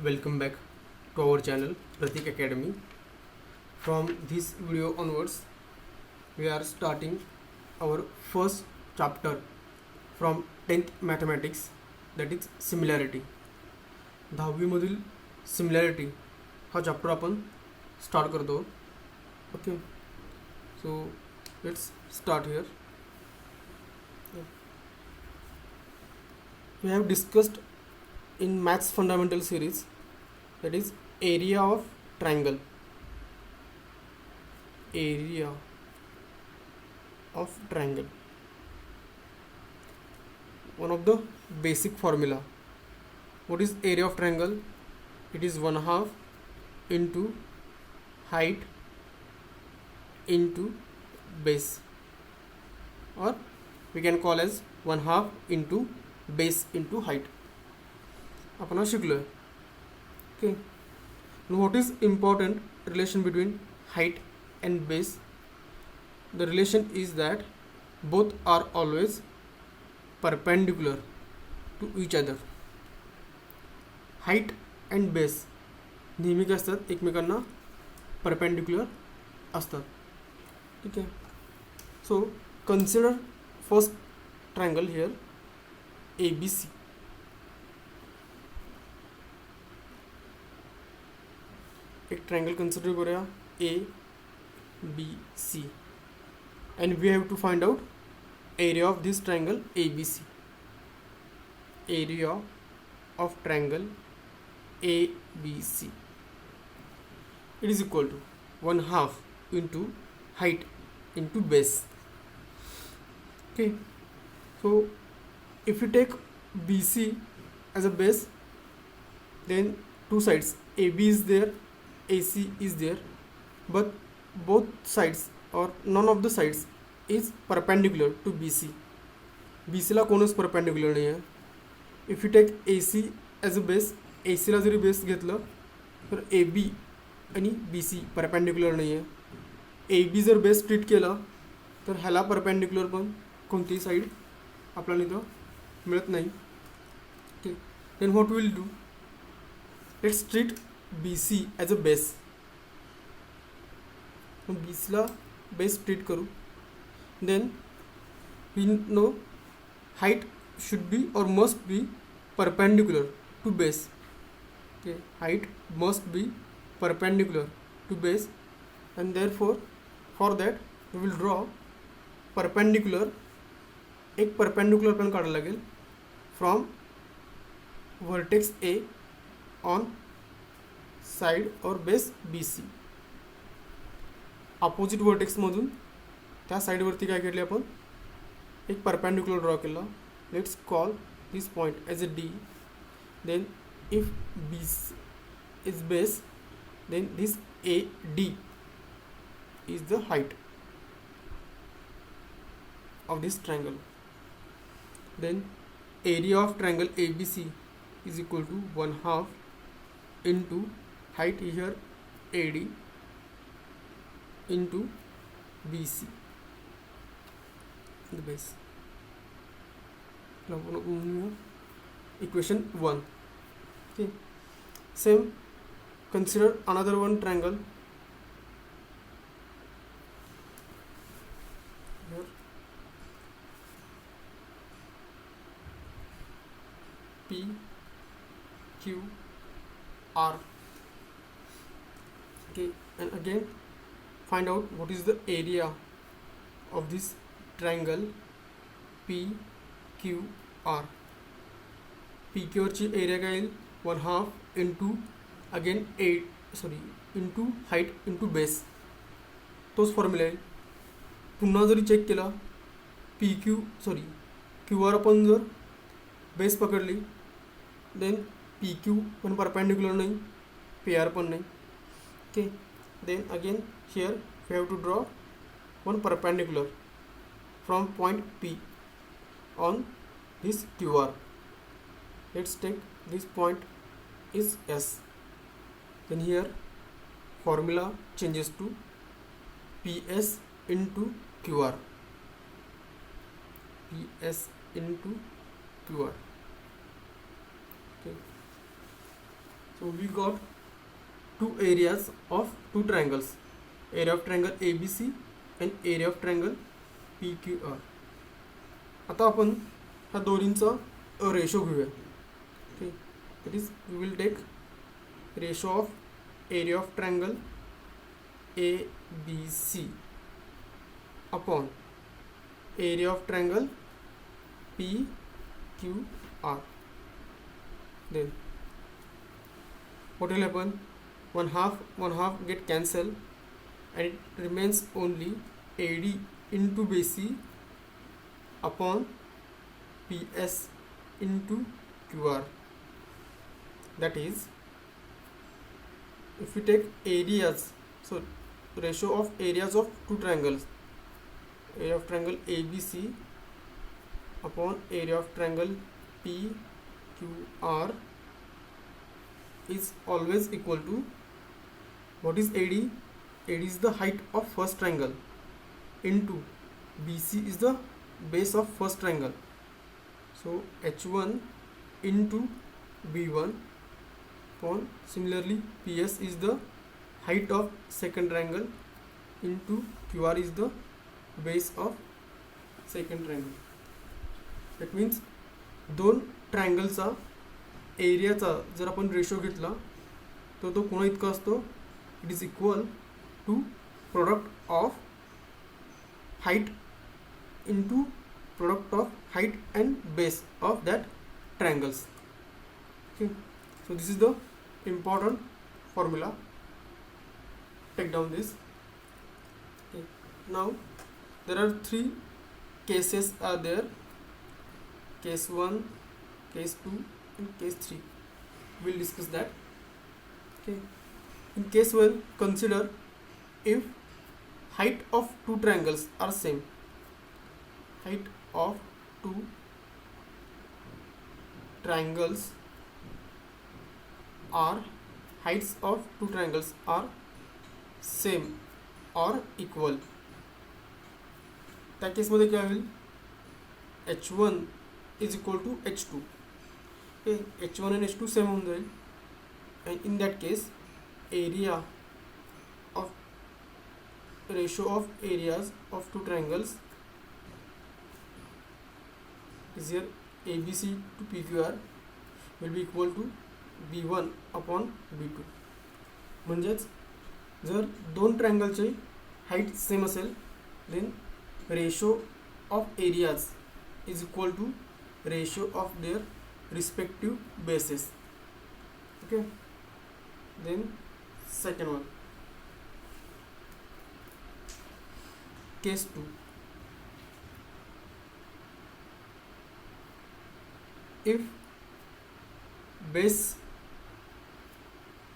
Welcome back to our channel Pratik Academy. From this video onwards, we are starting our first chapter from 10th mathematics, that is similarity. 10वी मधील similarity हा chapter आपण start करतो. Okay, so let's start here. We have discussed in maths fundamental series, that is area of triangle. Area of triangle, one of the basic formula. What is area of triangle? It is 1/2 into height into base, or we can call as 1/2 into base into height. आपण शिकलो आहे. Okay, what is important relation between height and base? The relation is that both are always perpendicular to each other. Height and base नेहमी काय असतात, एकमेकांना perpendicular असतात. ठीक आहे. So consider first triangle here ABC. एक ट्रायंगल कन्सिडर करूया ABC, and we have to find out area of this triangle ABC. Area of triangle ABC, it is equal to 1/2 into height into base. Okay, so if you take BC as a base, then two sides AB is there, AC is there, but both sides or none of the sides is perpendicular to BC. BC ला कोणच perpendicular नाही आहे. If you take AC as a base, AC ला जरी base घेतलं तर AB आणि BC perpendicular नाही आहे. AB जर बेस ट्रीट केला तर ह्याला परपेंडिक्युलर पण कोणतीही साईड आपल्याला इथं मिळत नाही. Okay, then what will do, let's treat BC as a base. BCला बेस ट्रीट करू. Then we know height should be or must be perpendicular to base. Okay, height must be perpendicular to base, and therefore for that we will draw perpendicular. एक perpendicular पण काढायला लागेल from vertex A on side or base BC. Opposite vertex मधून त्या साईडवरती काय केले आपण, एक परपेंडिक्युलर ड्रॉ केला. Let's call this point as a D. Then if BC is base, then this AD is the height of this triangle. Then area of triangle ABC is equal to 1/2 into height here AD into BC, the base. Equation 1. Okay, same, consider another one triangle here. PQR. Okay, and again find out what is the area of this triangle PQR. PQR ची area काय येईल, 1/2 into again into height into base. तोच formula आहे. पुन्हा जरी check केला QR आपण जर base पकडली, देन PQ पण परपेंडिक्युलर नाही, PR पण नाही. Okay, then again here we have to draw one perpendicular from point P on this QR. Let's take this point is S. Then here formula changes to PS into QR. PS into QR. Okay. So we got two areas of two triangles, area of triangle ABC and area of triangle PQR. आता आपण ह्या दोन्हींचा ratio घेऊया. Okay, that is we will take ratio of area of triangle ABC upon area of triangle PQR. Then what will happen? One half get cancelled and it remains only AD into BC upon PS into QR. That is, if we take areas, so ratio of areas of two triangles, area of triangle ABC upon area of triangle PQR is always equal to, what is AD? AD is the height of first triangle into BC is the base of first triangle. So H1 into B1 upon, similarly PS is the height of second triangle into QR is the base of second triangle. That means दोन ट्रायंगलचा एरियाचा जर आपण ratio घेतला तर तो कोणा इतका असतो? It is equal to product of height into product of height and base of that triangles. Okay, so this is the important formula. Take down this. Okay. Now there are three cases are there: case 1, case 2 and case 3. We'll discuss that. Okay. In case 1, consider if height of two triangles are same. Height of two triangles are heights of two triangles are same or equal. त्या केसमध्ये काय होईल? H1 is equal to H2. Okay, H1 and H2 same होऊन जाईल. And in that case, area of ratio of areas of two triangles is here ABC to PQR will be equal to B1 upon B2. म्हणजेच जर दोन ट्रायंगलचे height same असेल then ratio of areas is equal to ratio of their respective bases. Okay, then second one, case 2. If base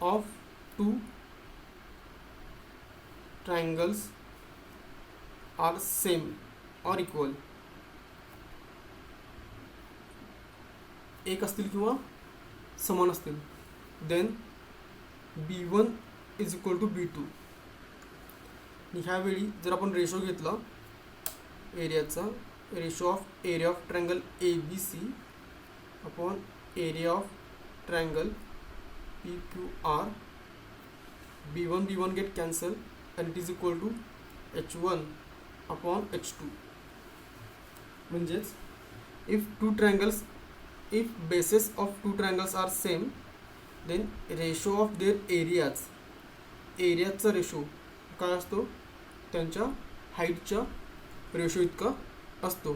of two triangles are same or equal, एक असतील किंवा समान असतील, then B1 is equal to B2. ह्यावेळी जर आपण ratio घेतला एरियाचा, ratio of area of triangle ABC upon area of triangle PQR, B1 get cancelled and it is equal to H1 upon H2. म्हणजेच if bases of two triangles are same, then ratio of their areaचा ratio काय असतो? त्यांच्या हाईटच्या ratio इतका असतो.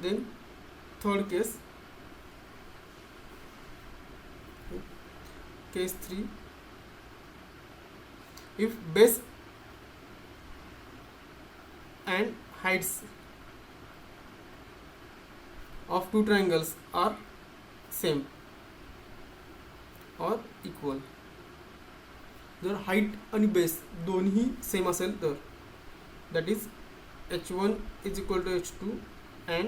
Then third case, case 3, if base and heights of two triangles are same or equal. जर height आणि बेस दोन्ही सेम असेल तर that is H1 is equal to H2 and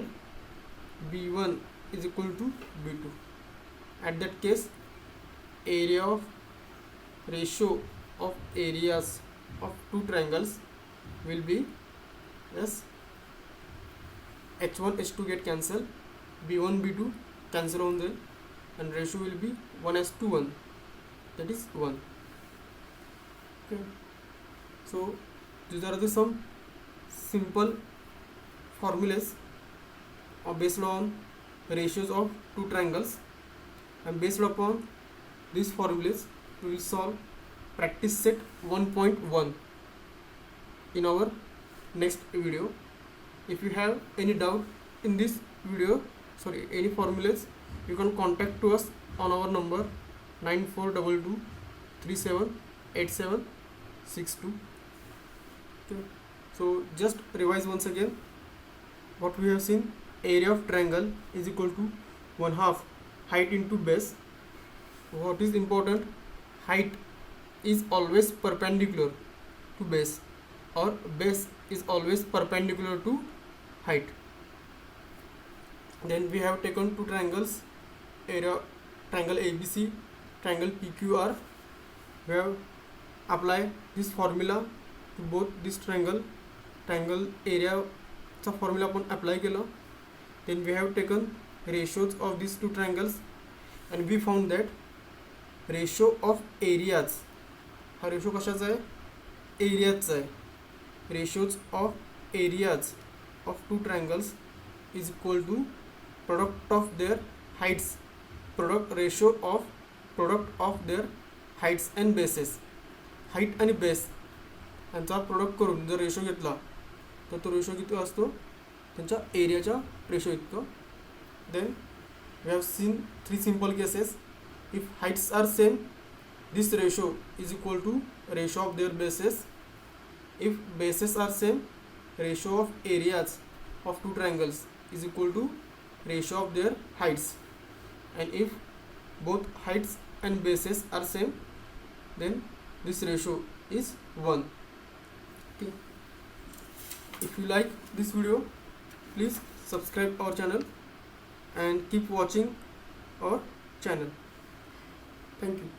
B1 is equal to B2. At that case, area of ratio of areas of two triangles will be as H1 H2 get cancelled, B1 B2 cancel on there, and ratio will be 1:1, that is 1. Okay, so these are the some simple formulas based on ratios of two triangles, and based upon these formulas we will solve practice set 1.1 in our next video. If you have any doubt in this video, any formulas, you can contact to us on our number 9422378762. Okay, so just revise once again what we have seen. Area of triangle is equal to 1/2 height into base. What is important? Height is always perpendicular to base, or base is always perpendicular to height. Then we have taken two triangles, area triangle ABC, triangle PQR. We have applied this formula to both this triangle area चा formula आपण apply केला. Then we have taken ratios of these two triangles, and we found that ratio of areas, हा ratio कशाचा आहे? एरियाचा आहे. Ratios of areas of two triangles is equal to product of their heights, ratio of product of their heights and bases. Height आणि base यांचा product करून जर ratio घेतला तर तो रेशो किती असतो? त्यांच्या एरियाच्या रेशो इतकं. Then we have seen 3 simple cases. If heights are same, this ratio is equal to ratio of their bases. If bases are same, ratio of areas of two triangles is equal to ratio of their heights. And if both heights and bases are same, then this ratio is 1. Okay. If you like this video, please subscribe our channel and keep watching our channel. Thank you.